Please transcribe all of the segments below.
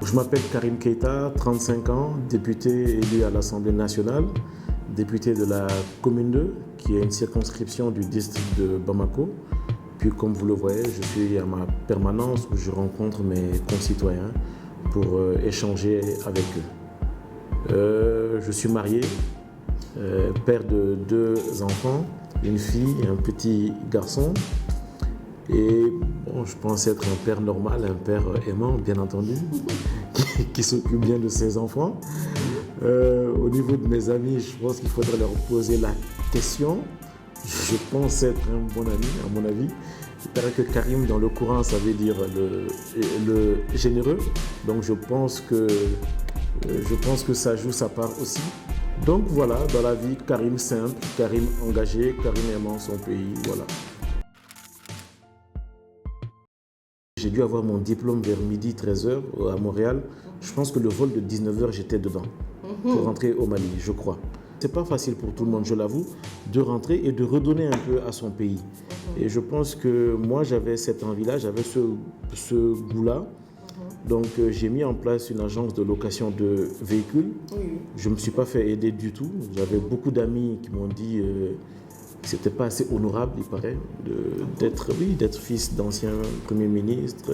Je m'appelle Karim Keita, 35 ans, député élu à l'Assemblée nationale, député de la commune 2, qui est une circonscription du district de Bamako. Puis comme vous le voyez, je suis à ma permanence où je rencontre mes concitoyens pour échanger avec eux. Je suis marié, père de 2 enfants, une fille et un petit garçon. Et bon, je pense être un père normal, un père aimant, bien entendu, qui s'occupe bien de ses enfants. Au niveau de mes amis, je pense qu'il faudrait leur poser la question. Je pense être un bon ami, à mon avis. Il paraît que Karim, dans le Coran, ça veut dire le généreux. Donc je pense que ça joue sa part aussi. Donc voilà, dans la vie, Karim simple, Karim engagé, Karim aimant son pays, voilà. J'ai dû avoir mon diplôme vers midi 13h à Montréal. Je pense que le vol de 19h, j'étais dedans pour rentrer au Mali, je crois. C'est pas facile pour tout le monde, je l'avoue, de rentrer et de redonner un peu à son pays. Et je pense que moi, j'avais cette envie-là, j'avais ce goût-là. Donc j'ai mis en place une agence de location de véhicules. Je ne me suis pas fait aider du tout. J'avais beaucoup d'amis qui m'ont dit que ce n'était pas assez honorable, il paraît, d'être fils d'ancien Premier ministre,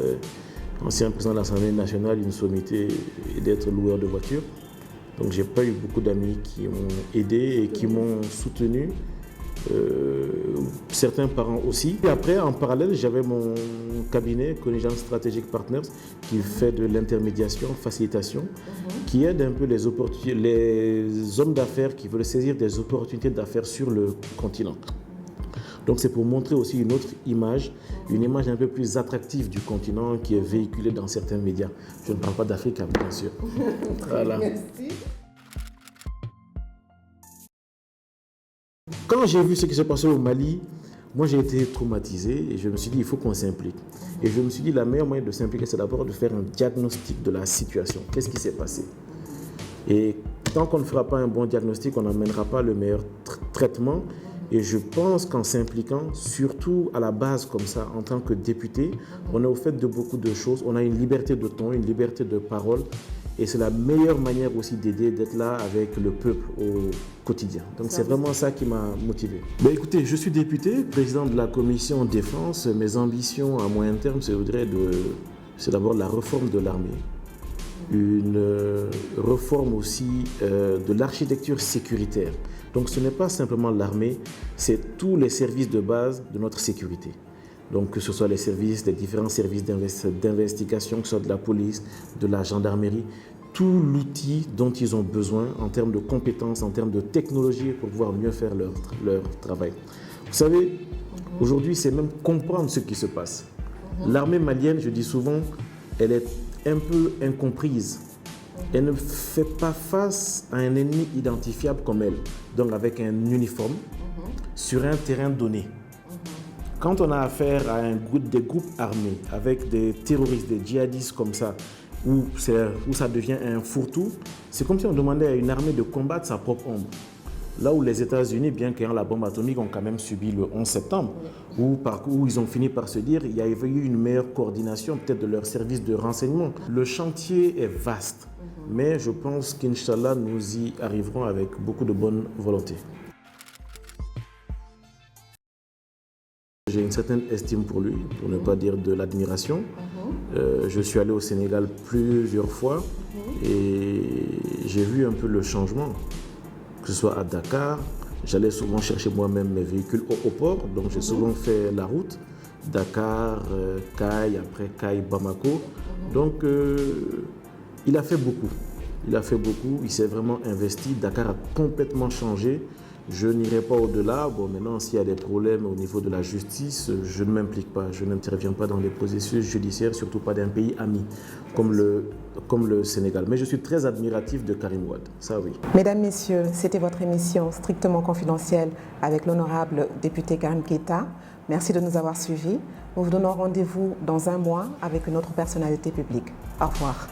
ancien président de l'Assemblée nationale, une sommité, et d'être loueur de voitures. Donc j'ai pas eu beaucoup d'amis qui m'ont aidé et qui m'ont soutenu. Certains parents aussi. Et après, en parallèle, j'avais mon cabinet, Connigence Strategic Partners, qui fait de l'intermédiation, facilitation, qui aide un peu les hommes d'affaires qui veulent saisir des opportunités d'affaires sur le continent. Donc c'est pour montrer aussi une autre image, une image un peu plus attractive du continent qui est véhiculée dans certains médias. Je ne parle pas d'Afrique, bien sûr. Voilà. Merci. Quand j'ai vu ce qui s'est passé au Mali, moi j'ai été traumatisé et je me suis dit il faut qu'on s'implique. Et je me suis dit la meilleure moyen de s'impliquer, c'est d'abord de faire un diagnostic de la situation. Qu'est-ce qui s'est passé? Et tant qu'on ne fera pas un bon diagnostic, on n'amènera pas le meilleur traitement. Et je pense qu'en s'impliquant, surtout à la base comme ça, en tant que député, on est au fait de beaucoup de choses. On a une liberté de ton, une liberté de parole. Et c'est la meilleure manière aussi d'aider, d'être là avec le peuple au quotidien. Donc c'est vraiment ça qui m'a motivé. Ben, écoutez, je suis député, président de la commission défense. Mes ambitions à moyen terme, c'est d'abord la réforme de l'armée. Une réforme aussi de l'architecture sécuritaire. Donc ce n'est pas simplement l'armée, c'est tous les services de base de notre sécurité. Donc que ce soit les différents services d'investigation, que ce soit de la police, de la gendarmerie, tout l'outil dont ils ont besoin en termes de compétences, en termes de technologie pour pouvoir mieux faire leur travail. Vous savez, aujourd'hui, c'est même comprendre ce qui se passe. L'armée malienne, je dis souvent, elle est un peu incomprise. Elle ne fait pas face à un ennemi identifiable comme elle, donc avec un uniforme, sur un terrain donné. Quand on a affaire à des groupes armés, avec des terroristes, des djihadistes comme ça, où ça devient un fourre-tout, c'est comme si on demandait à une armée de combattre sa propre ombre. Là où les États-Unis, bien qu'ayant la bombe atomique, ont quand même subi le 11 septembre, où ils ont fini par se dire qu'il y avait eu une meilleure coordination peut-être de leurs services de renseignement. Le chantier est vaste, mais je pense qu'Inch'Allah, nous y arriverons avec beaucoup de bonne volonté. J'ai une certaine estime pour lui, pour ne pas dire de l'admiration. Je suis allé au Sénégal plusieurs fois et j'ai vu un peu le changement. Que ce soit à Dakar, j'allais souvent chercher moi-même mes véhicules au port, donc j'ai souvent fait la route, Dakar, Caille, après Caille, Bamako. Donc il a fait beaucoup, il s'est vraiment investi, Dakar a complètement changé. Je n'irai pas au-delà. Bon, maintenant, s'il y a des problèmes au niveau de la justice, je ne m'implique pas, je n'interviens pas dans les processus judiciaires, surtout pas d'un pays ami comme le Sénégal. Mais je suis très admiratif de Karim Wade, ça oui. Mesdames, Messieurs, c'était votre émission strictement confidentielle avec l'honorable député Karim Keita. Merci de nous avoir suivis. Nous vous donnons rendez-vous dans un mois avec une autre personnalité publique. Au revoir.